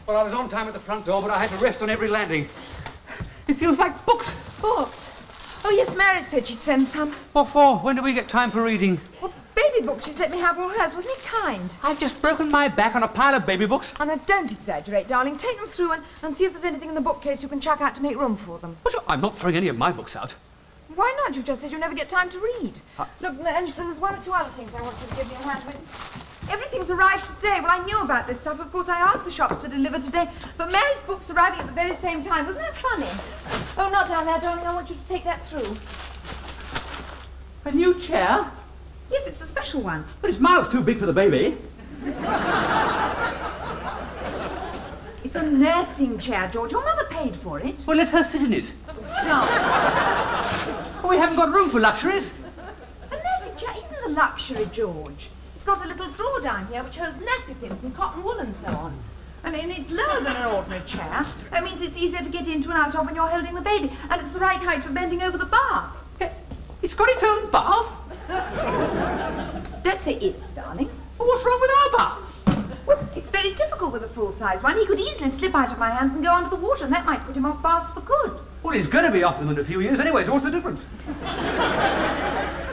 Well, I was on time at the front door, but I had to rest on every landing. It feels like books. Books? Oh, yes, Mary said she'd send some. What for? When do we get time for reading? Well, baby books. She's let me have all hers. Wasn't he kind? I've just broken my back on a pile of baby books. Oh, now, don't exaggerate, darling. Take them through and see if there's anything in the bookcase you can chuck out to make room for them. What? I'm not throwing any of my books out. Why not? You've just said you'll never get time to read. Look, and so there's one or two other things I want you to give me a hand with. Everything's arrived today. Well, I knew about this stuff. Of course, I asked the shops to deliver today. But Mary's book's arriving at the very same time. Wasn't that funny? Oh, not down there, darling. I want you to take that through. A new chair? Yes, it's a special one. But it's miles too big for the baby. It's a nursing chair, George. Your mother paid for it. Well, let her sit in it. Don't. Well, we haven't got room for luxuries. A nursing chair isn't a luxury, George. It's got a little drawer down here which holds nappy pins and cotton wool and so on. And it's lower than an ordinary chair. That means it's easier to get into and out of when you're holding the baby. And it's the right height for bending over the bath. It's got its own bath. Don't say it's, darling. Well, what's wrong with our bath? Well, it's very difficult with a full-size one. He could easily slip out of my hands and go under the water, and that might put him off baths for good. Well, he's going to be off them in a few years anyway, so what's the difference?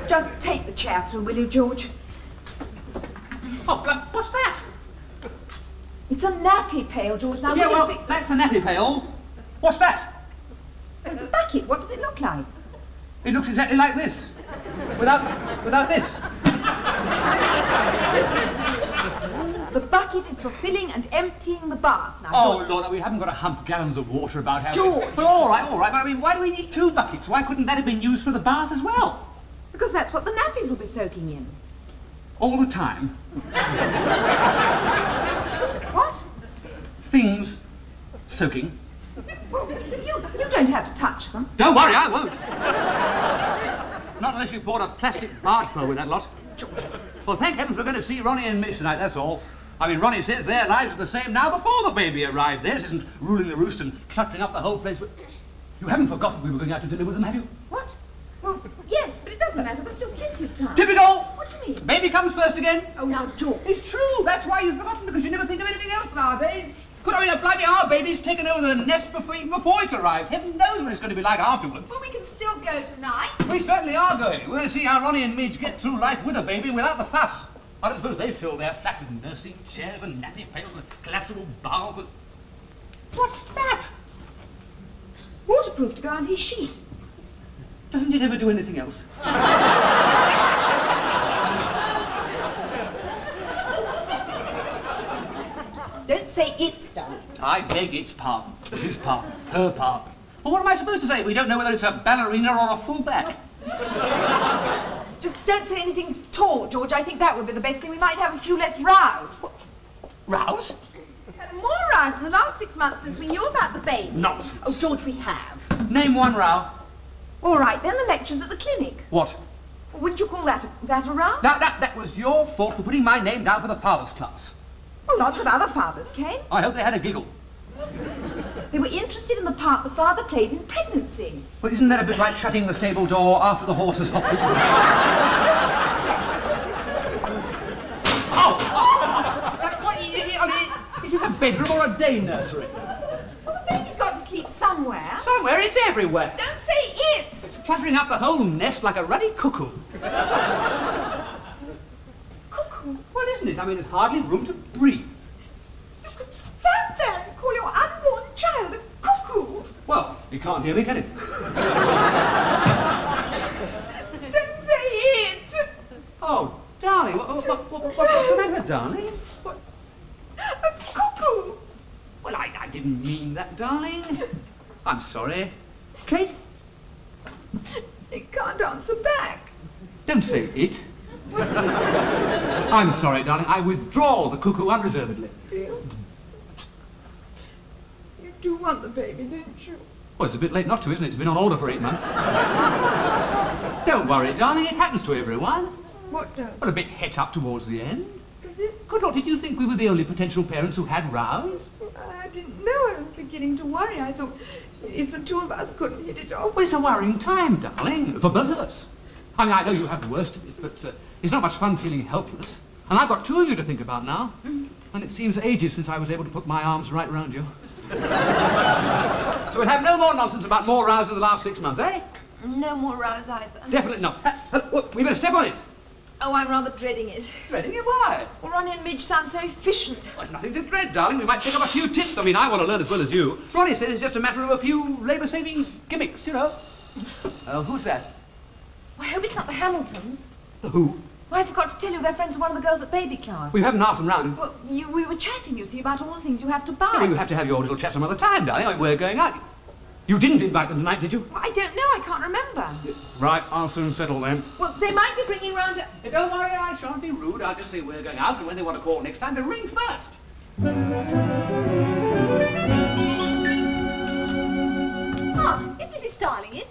Just take the chair through, will you, George? Oh, what's that? It's a nappy pail, George. Now, yeah, well, that's a nappy pail. What's that? It's a bucket. What does it look like? It looks exactly like this. Without this. The bucket is for filling and emptying the bath. Now, oh, George. Lord, we haven't got to hump gallons of water about, have we? George! Well, all right. But I mean, why do we need two buckets? Why couldn't that have been used for the bath as well? Because that's what the nappies will be soaking in. All the time. What? Things soaking. Well, you don't have to touch them. Don't worry, I won't. Not unless you bought a plastic barge pole with that lot. George. Well, thank heavens we're going to see Ronnie and Miss tonight, that's all. I mean, Ronnie says their lives are the same now before the baby arrived. Theirs isn't ruling the roost and cluttering up the whole place, but you haven't forgotten we were going out to dinner with them, have you? What? Well, yes, but it doesn't matter. There's still plenty of time. Typical! What do you mean? Baby comes first again. Oh, now, George. It's true. That's why you've forgotten, because you never think of anything else nowadays. Good, I mean, blimey, our baby's taken over the nest before it's arrived. Heaven knows what it's going to be like afterwards. Well, we can still go tonight. We certainly are going. We're going to see how Ronnie and Midge get through life with a baby without the fuss. I don't suppose they fill their flat with nursing chairs and nappy pails and collapsible baths. What's that? Waterproof to go on his sheet. Doesn't it ever do anything else? Don't say it's, darling. I beg its pardon. His pardon. Her pardon. Well, what am I supposed to say? We don't know whether it's a ballerina or a full-back. Just don't say anything tall, George. I think that would be the best thing. We might have a few less rows. Rows? Had more rows in the last 6 months since we knew about the baby. Nonsense. Oh, George, we have. Name one row. All right, then the lectures at the clinic. What? Wouldn't you call that a row? Now, that was your fault for putting my name down for the father's class. Well, lots of other fathers came. I hope they had a giggle. They were interested in the part the father plays in pregnancy. Well, isn't that a bit like shutting the stable door after the horse has hopped it? Is this a bedroom or a day nursery? Well, the baby's got to sleep somewhere. Somewhere, it's everywhere. Don't say it's. It's cluttering up the whole nest like a ruddy cuckoo. Cuckoo? Well, isn't it? I mean, there's hardly room to breathe. You could stand there and call your unborn child a cuckoo. Well, he can't hear me, can he? Don't say it. Oh, darling, what's the matter, darling? What? A cuckoo. Well, I didn't mean that, darling. I'm sorry. Kate? It can't answer back. Don't say it. I'm sorry, darling. I withdraw the cuckoo unreservedly. You do want the baby, don't you? Well, it's a bit late not to, isn't it? It's been on order for 8 months. Don't worry, darling. It happens to everyone. What does? Well, a bit het up towards the end. Does it? Good Lord, did you think we were the only potential parents who had rows? I didn't know. I was beginning to worry. I thought if the two of us couldn't hit it off. Well, it's a worrying time, darling, for both of us. I mean, I know you have the worst of it, but it's not much fun feeling helpless. And I've got 2 of you to think about now. And And it seems ages since I was able to put my arms right around you. So we'll have no more nonsense about more rows in the last 6 months, eh? No more rows either. Definitely not. Look, we better step on it. Oh, I'm rather dreading it. Dreading it? Why? Well, Ronnie and Midge sound so efficient. Well, there's nothing to dread, darling. We might pick up a few tips. I mean, I want to learn as well as you. Ronnie says it's just a matter of a few labour-saving gimmicks, you know. Who's that? Well, I hope it's not the Hamiltons. The who? Well, I forgot to tell you, they're friends of one of the girls at baby class. We haven't asked them round. Well, we were chatting, you see, about all the things you have to buy. I mean, you have to have your little chat some other time, darling. I mean, we're going out. You didn't invite them tonight, did you? Well, I don't know. I can't remember. Right, I'll soon settle them. Well, they might be bringing round a... Don't worry, I shan't be rude. I'll just say we're going out, and when they want to call next time, they'll ring first. Ah, is Mrs. Starling in?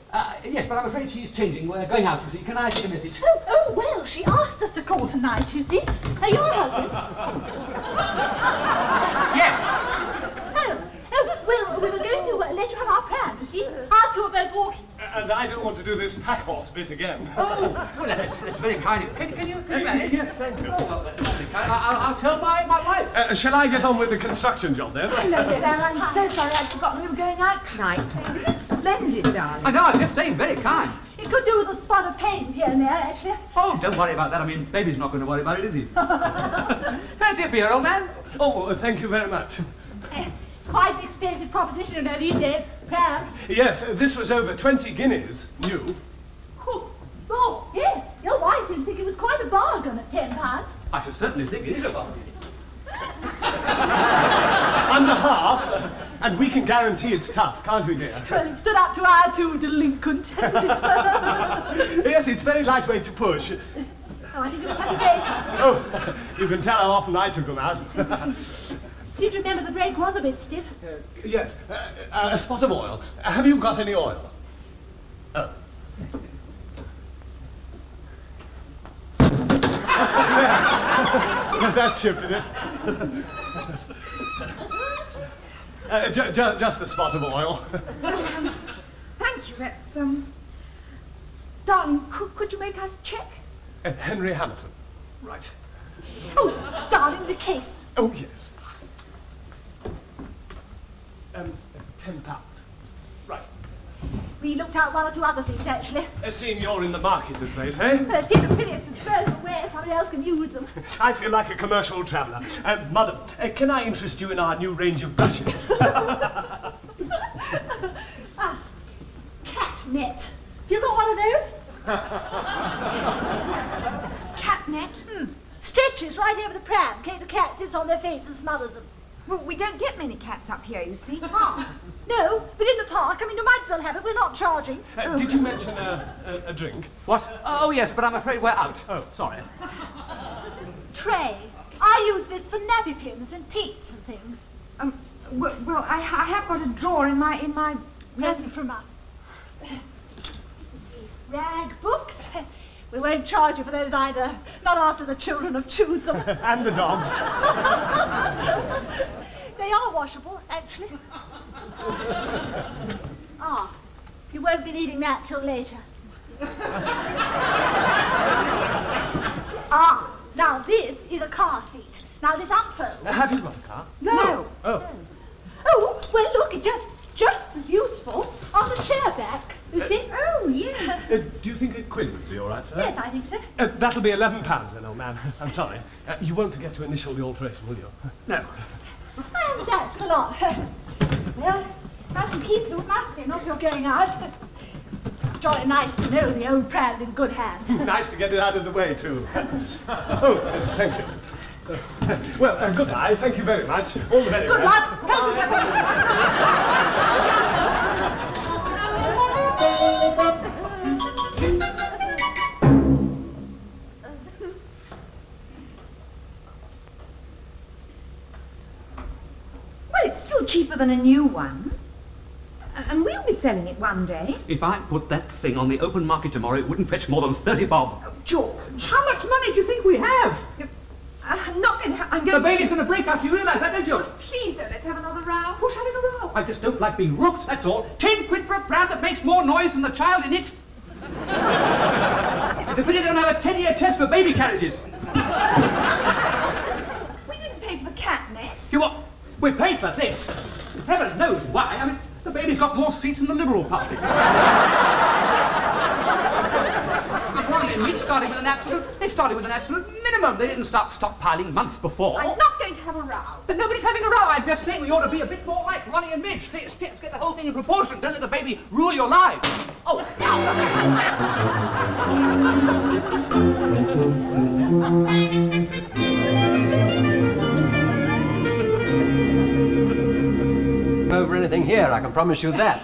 Yes, but I'm afraid she's changing. We're going out, you see. Can I take a message? Oh, well, she asked us to call tonight, you see. Your husband? Yes. Well, we were going to let you have our pram, you see. Our two are both walking. And I don't want to do this pack horse bit again. Oh, well, that's very kind of you. Can you manage? Yes, thank you. Oh, well, that's very kind. I'll tell my wife. Shall I get on with the construction job then? Hello, Sam. I'm so sorry. I'd forgotten we were going out tonight. It's splendid, darling. I know, I'm just saying, very kind. It could do with a spot of paint here and there, actually. Oh, don't worry about that. I mean, baby's not going to worry about it, is he? Fancy a beer, old man? Oh, thank you very much. It's quite an expensive proposition, you know, these days. Prams. Yes, this was over 20 guineas, new. Oh, yes. Your wife seemed to think it was quite a bargain at £10. I should certainly think it is a bargain. Under half, and we can guarantee it's tough, can't we, dear? Well, it stood up to our two delinquent, hasn't it? Yes, it's very lightweight to push. Oh, I think it was pretty great. Oh, you can tell how often I took them out. Seem to remember the brake was a bit stiff. Yes, a spot of oil. Have you got any oil? Oh. That shifted it. Just a spot of oil. Thank you. That's, Darling, could you make out a cheque? Henry Hamilton. Right. Oh, darling, the case. Oh, yes. £10. Right. We looked out one or two other things, actually. Seeing you're in the market, as they say. Well, see the minutes and throw them away, somebody else can use them. I feel like a commercial traveller. Madam, can I interest you in our new range of brushes? Cat net. You got one of those? Cat net? Stretches right over the pram, in case a cat sits on their face and smothers them. Well, we don't get many cats up here, you see. Ah, no, but in the park, I mean, you might as well have it, we're not charging. Did you mention a drink? What? Oh, yes, but I'm afraid we're out. Oh. Sorry. Tray. I use this for nappy pins and teats and things. Well, I have got a drawer in my Present from us. Rag books. We won't charge you for those either. Not after the children have chewed them. And the dogs. They are washable, actually. You won't be needing that till later. Now this is a car seat. Now this unfolds. Have you got a car? No. Oh. Oh, well look, it's just as useful on the chair back, you see? Oh, yeah. Do you think a quid would be all right for that? Yes, I think so. That'll be £11 then, old man. I'm sorry. You won't forget to initial the alteration, will you? No. And that's the lot. Well, mustn't keep you, must you, not if you're going out. Jolly nice to know the old pram's in good hands. Nice to get it out of the way, too. Oh, thank you. Well, goodbye. Thank you very much. All the very Good best. luck. Thank Well, it's still cheaper than a new one. And we'll be selling it one day. If I put that thing on the open market tomorrow, it wouldn't fetch more than 30 bob. George. How much money do you think we have? I'm not going to... I'm The going baby's going to break us, you realise that, don't you? Please don't let's have another row. Who's having a row? I just don't like being rooked, that's all. 10 quid for a pram that makes more noise than the child in it. It's a pity they don't have a 10-year test for baby carriages. We didn't pay for the cat We paid for this. Heaven knows why. I mean, the baby's got more seats than the Liberal Party. Ronnie and Mitch started with an absolute minimum. They didn't start stockpiling months before. I'm not going to have a row. But nobody's having a row. I'm just saying we ought to be a bit more like Ronnie and Mitch. Let's get the whole thing in proportion. Don't let the baby rule your lives. Oh, Over anything here, I can promise you that.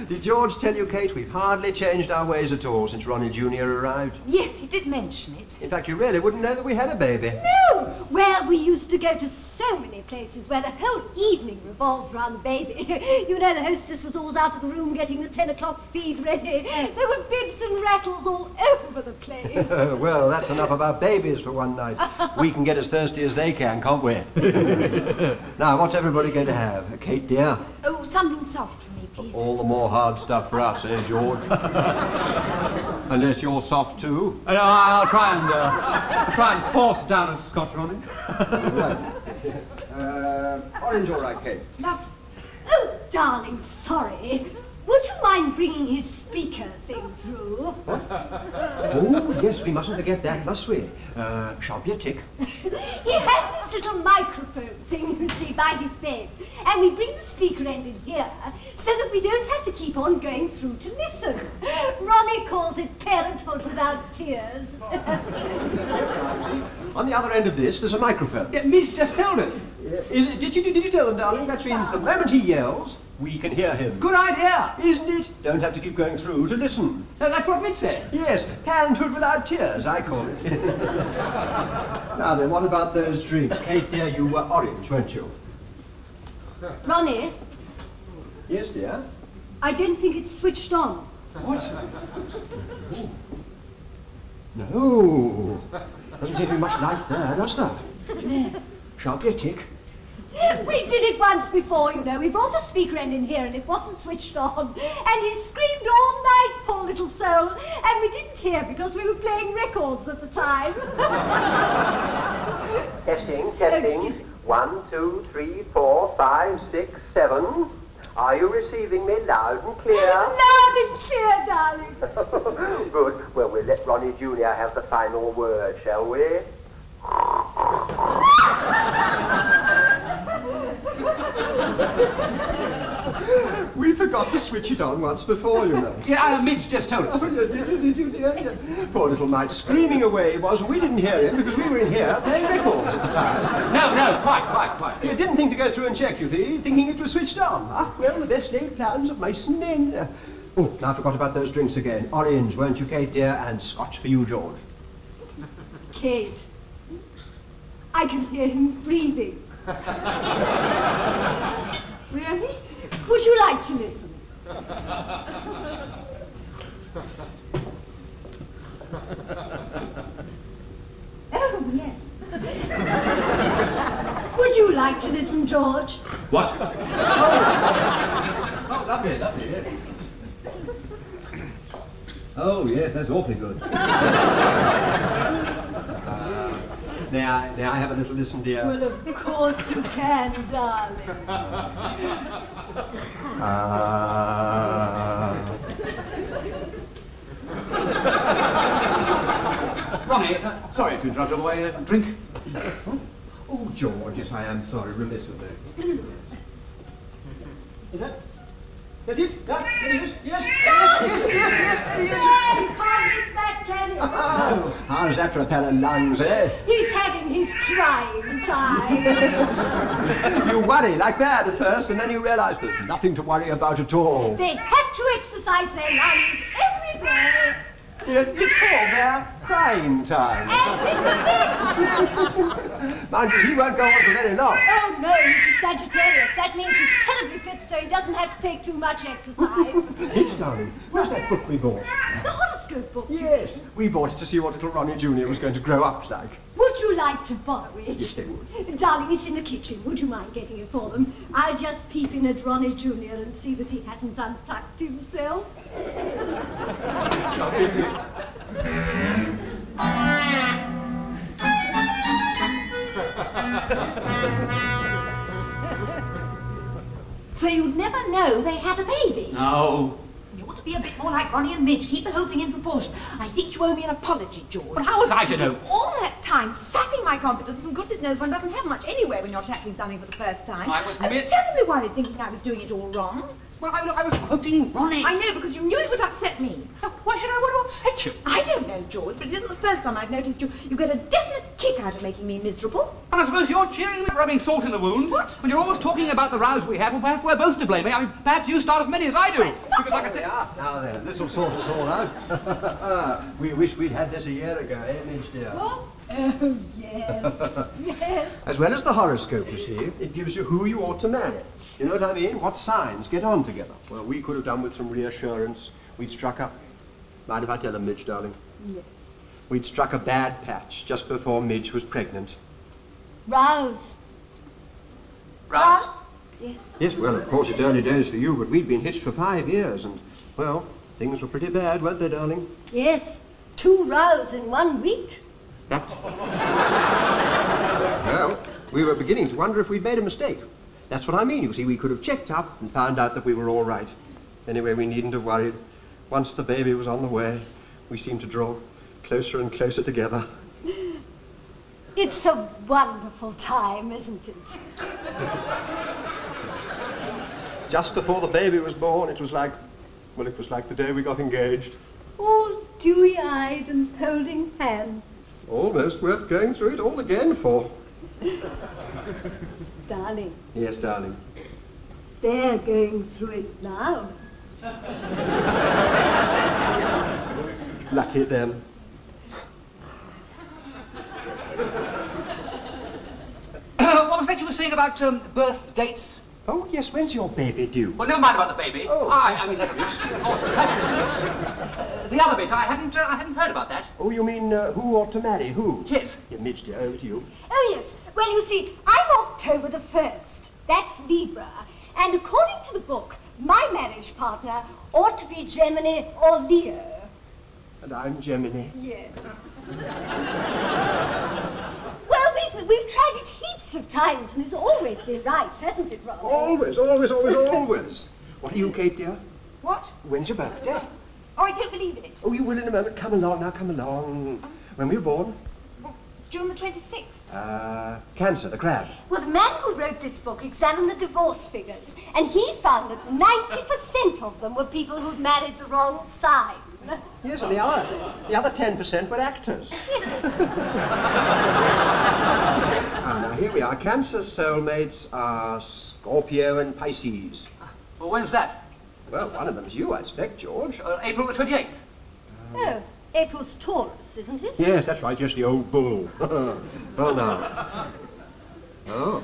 Did George tell you, Kate, we've hardly changed our ways at all since Ronnie Jr. arrived? Yes, he did mention it. In fact, you really wouldn't know that we had a baby. No! Well, we used to go to so many places where the whole evening revolved around the baby. You know, the hostess was always out of the room getting the 10 o'clock feed ready. There were bibs and rattles all over the place. Well, that's enough about babies for one night. We can get as thirsty as they can, can't we? Now, what's everybody going to have? Kate, dear? Oh, something soft for me, please. All the more hard stuff for us, eh, George? Unless you're soft too. I'll try and force down a Scotch, Ronnie. Right. Orange, all right, Kate. Lovely. Oh, darling, sorry. Would you mind bringing his speaker thing through? Oh, yes, we mustn't forget that, must we? Shan't be a tick. He has this little microphone thing, you see, by his bed. And we bring the speaker end in here so that we don't have to keep on going through to listen. Ronnie calls it parenthood without tears. On the other end of this, there's a microphone. Yeah, Mitch just told us. Did you tell them, darling? That means the moment he yells, we can hear him. Good idea. Isn't it? Don't have to keep going through to listen. That's what Mitch said. Yes, parenthood without tears, I call it. Now then, what about those drinks? Kate, dear, you were orange, weren't you? Ronnie, Yes, dear? I don't think it's switched on. What? No. Doesn't seem to be much light there, does there? Shan't be a tick. We did it once before, you know. We brought the speaker end in here and it wasn't switched on. And he screamed all night, poor little soul. And we didn't hear because we were playing records at the time. Testing. Excuse me. 1, 2, 3, 4, 5, 6, 7. Are you receiving me loud and clear? Loud and clear, darling. Good. Well, we'll let Ronnie Jr. have the final word, shall we? We forgot to switch it on once before, you know. Yeah, Mitch just told us. Oh, did you, dear? Poor little mite, screaming away he was. We didn't hear him because we were in here playing records at the time. No, quite. He didn't think to go through and check, you see, thinking it was switched on. Ah, well, the best laid plans of mice and men. Oh, now I forgot about those drinks again. Orange, weren't you, Kate, dear? And Scotch for you, George. Kate, I can hear him breathing. Really? Would you like to listen? Oh, yes. Would you like to listen, George? What? Oh, lovely, yes. Oh, yes, that's awfully good. May I have a little listen, dear? Well, of course you can, darling. Ronnie, sorry to interrupt on the way. Drink? Oh, George, yes, I am sorry, remiss of me. Is that it? That it is? Yes, there he is. You can't miss that, can you? Oh, how's that for a pair of lungs, eh? He's having his crying time. You worry like mad at first, and then you realise there's nothing to worry about at all. They have to exercise their lungs every day. It's called their crying time. And this is it. Mind you, he won't go on for very long. Oh, no, he's a Sagittarius. That means he's terribly fit, so he doesn't have to take too much exercise. Hitch, darling, where's that book we bought? The horoscope book. Yes, we bought it to see what little Ronnie Jr. was going to grow up like. Would you like to borrow it? Yes, they would. Darling, it's in the kitchen. Would you mind getting it for them? I'll just peep in at Ronnie Jr. and see that he hasn't untucked himself. So you'd never know they had a baby? No. You ought to be a bit more like Ronnie and Midge. Keep the whole thing in proportion. I think you owe me an apology, George. But how was I to know? All that time sapping my confidence, and goodness knows one doesn't have much anyway when you're tackling something for the first time. I was terribly worried thinking I was doing it all wrong. Well, I was quoting Ronnie. I know, because you knew it would upset me. Why should I want to upset you? I don't know, George, but it isn't the first time I've noticed you get a definite kick out of making me miserable. And I suppose you're cheering me, rubbing salt in the wound. What? When you're always talking about the rows we have, well, perhaps we're both to blame. I mean, perhaps you start as many as I do. It's not Because I can Now then, this'll sort us all out. We wish we'd had this a year ago, eh, Midge dear? What? Oh, yes. Yes. As well as the horoscope, you see, it gives you who you ought to marry. You know what I mean? What signs get on together. Well, we could have done with some reassurance. We'd struck up... Mind if I tell them, Midge, darling? Yes. We'd struck a bad patch just before Midge was pregnant. Rouse. Rouse? Yes. Yes, well, of course, it's early days for you, but we'd been hitched for 5 years, and, well, things were pretty bad, weren't they, darling? Yes. 2 rows in 1 week. That... Well, we were beginning to wonder if we'd made a mistake. That's what I mean, you see. We could have checked up and found out that we were all right. Anyway, we needn't have worried. Once the baby was on the way, we seemed to draw closer and closer together. It's a wonderful time, isn't it? Just before the baby was born, it was like the day we got engaged. All dewy-eyed and holding hands. Almost worth going through it all again for. Darling, Yes, darling. they're going through it now. Lucky them. What was that you were saying about birth dates? Oh, yes, when's your baby due? Well, never mind about the baby. Oh. I mean, that'll be interesting, of course. The other bit, I hadn't heard about that. Oh, you mean who ought to marry who? Yes. Yeah, Midge, dear, over to you. Oh, yes. Well, you see, I'm October the 1st. That's Libra. And according to the book, my marriage partner ought to be Gemini or Leo. And I'm Gemini. Yes. Well, we've tried it heaps of times, and it's always been right, hasn't it, Ron? Always, always, always, always. What are you, Kate, dear? What? When's your birthday? Oh, I don't believe in it. Oh, you will in a moment. Come along now, come along. When were you born? June the 26th. Cancer, the crab. Well, the man who wrote this book examined the divorce figures, and he found that 90% of them were people who'd married the wrong sign. Yes, and the other 10% were actors. Now here we are. Cancer soulmates are Scorpio and Pisces. Well, when's that? Well, one of them's you, I expect, George. April the 28th. Oh, April's Taurus, isn't it? Yes, that's right, just the old bull. Well, now. Oh.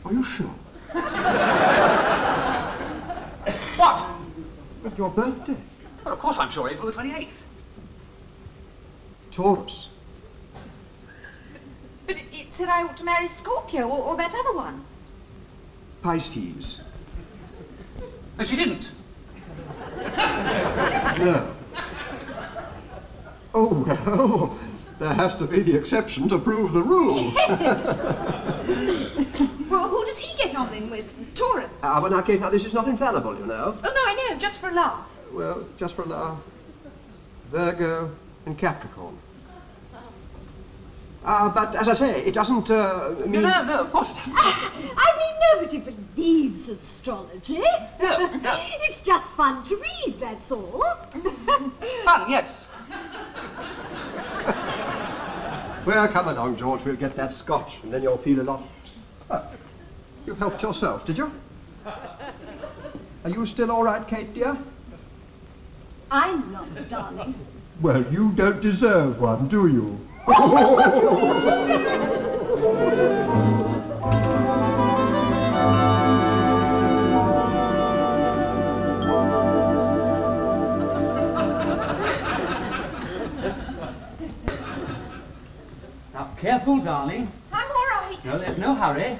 Are you sure? What? Of your birthday? Well, of course I'm sure, April the 28th. Taurus. But it said I ought to marry Scorpio or that other one. Pisces. And she didn't. No. Oh, well, there has to be the exception to prove the rule. Well, who does he get on then with? Taurus? But now, Kate, now this is not infallible, you know. Oh, no, I know, just for a laugh. Well, just for a laugh. Virgo and Capricorn. But as I say, it doesn't mean... No, of course it doesn't. I mean, nobody believes astrology. No. It's just fun to read, that's all. Fun, yes. Well, come along, George, we'll get that scotch, and then you'll feel a lot... You helped yourself, did you? Are you still all right, Kate, dear? I'm not, darling. Well, you don't deserve one, do you? Now, careful, darling. I'm all right. No, there's no hurry.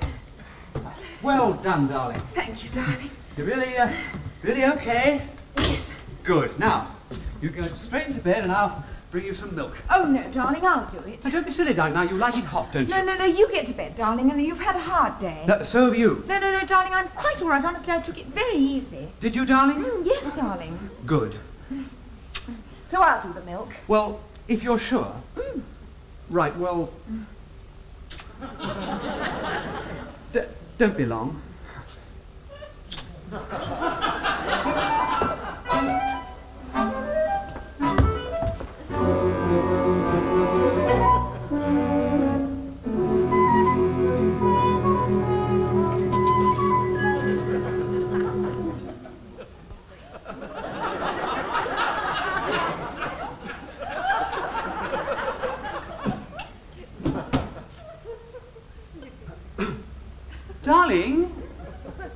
Well done, darling. Thank you, darling. You're really okay? Yes. Good. Now, you go straight into bed and I'll bring you some milk? Oh, no, darling, I'll do it. Now, don't be silly, darling. Now, you like it hot, don't you? No, you get to bed, darling, and you've had a hard day. No, so have you. No, darling, I'm quite all right. Honestly, I took it very easy. Did you, darling? Yes, darling. Good. So I'll do the milk. Well, if you're sure. Right, well... don't be long. Darling?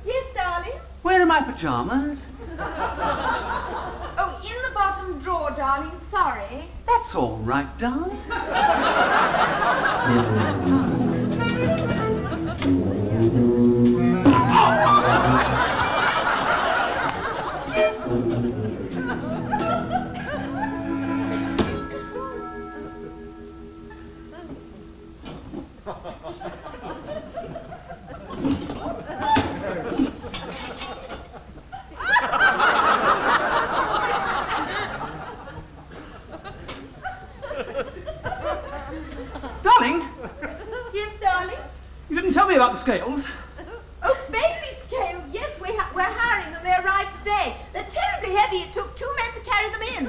Yes, darling? Where are my pyjamas? Oh, in the bottom drawer, darling. Sorry. That's all right, darling. Darling? Yes, darling? You didn't tell me about the scales. Oh, baby scales. Yes, we're hiring them. They arrived today. They're terribly heavy. It took 2 men to carry them in.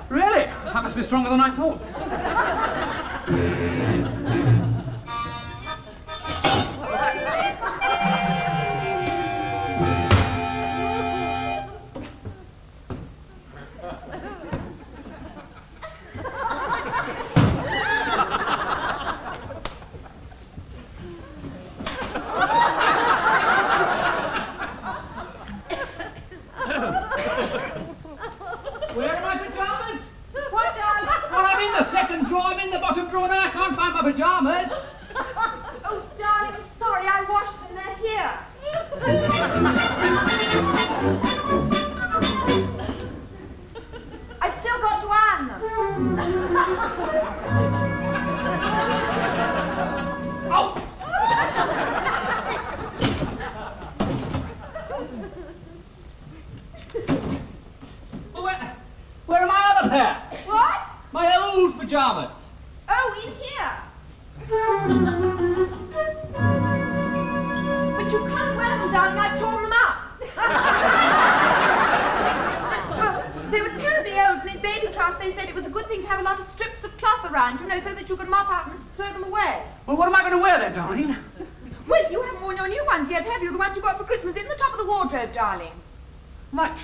Really? That must be stronger than I thought. Where are my pyjamas? What, darling? Well, I'm in the second drawer. I'm in the bottom drawer now. I can't find my pyjamas. Oh, darling, I'm sorry. I washed them. They're here. I've still got to iron them. Oh! Where are my other pair? What? My old pyjamas. Oh, in here. But you can't wear them, darling. I've torn them up. Well, they were terribly old, and in baby class they said it was a good thing to have a lot of strips of cloth around, you know, so that you could mop up and throw them away. Well, what am I going to wear then, darling? Well, you haven't worn your new ones yet, have you? The ones you got for Christmas in the top of the wardrobe, darling. Right.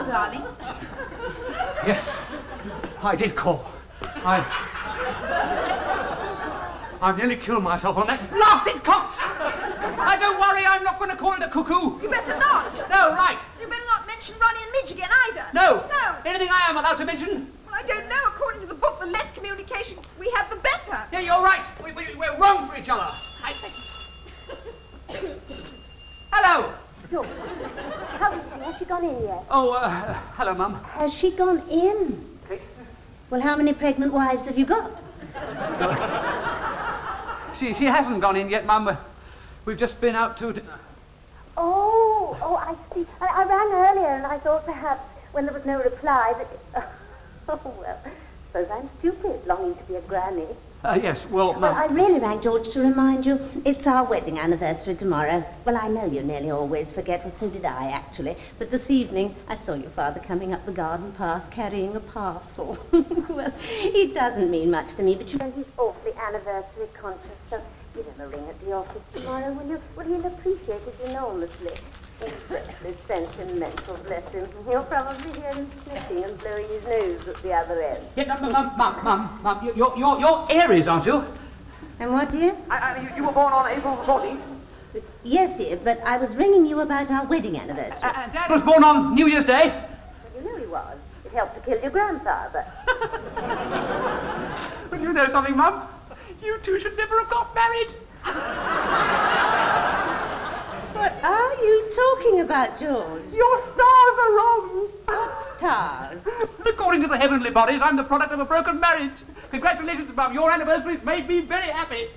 Darling. Yes, I did call. I've nearly killed myself on that blasted cot. Now, don't worry, I'm not going to call it a cuckoo. You better not. No, right. You better not mention Ronnie and Midge again either. No. No. Anything I am allowed to mention? Well, I don't know. According to the book, the less communication we have, the better. Yeah, you're right. We're wrong for each other. Hello. Look, how is she? Has she gone in yet? Oh, hello, Mum. Has she gone in? Well, how many pregnant wives have you got? She hasn't gone in yet, Mum. We've just been out to... Oh, I see. I rang earlier and I thought perhaps when there was no reply that... Oh, well, suppose I'm stupid, longing to be a granny. Yes, well, Mum... Well, I really rang, George, to remind you it's our wedding anniversary tomorrow. Well, I know you nearly always forget, well, so did I, actually. But this evening, I saw your father coming up the garden path carrying a parcel. Well, it doesn't mean much to me, but you know, he's awfully anniversary conscious, so you'd have a ring at the office tomorrow, will you? Well, he'll appreciate it enormously. Expressly sentimental, bless him. He'll probably hear him sniffing and blowing his nose at the other end. Yeah, Mum, you're Aries, aren't you? And what, dear? You were born on April the 14th. Yes, dear, but I was ringing you about our wedding anniversary. And Dad was born on New Year's Day. Well, you know he was. It helped to kill your grandfather. But you know something, Mum? You two should never have got married. What are you talking about, George? Your stars are wrong. What stars? According to the heavenly bodies, I'm the product of a broken marriage. Congratulations, Mum. Your anniversary's made me very happy.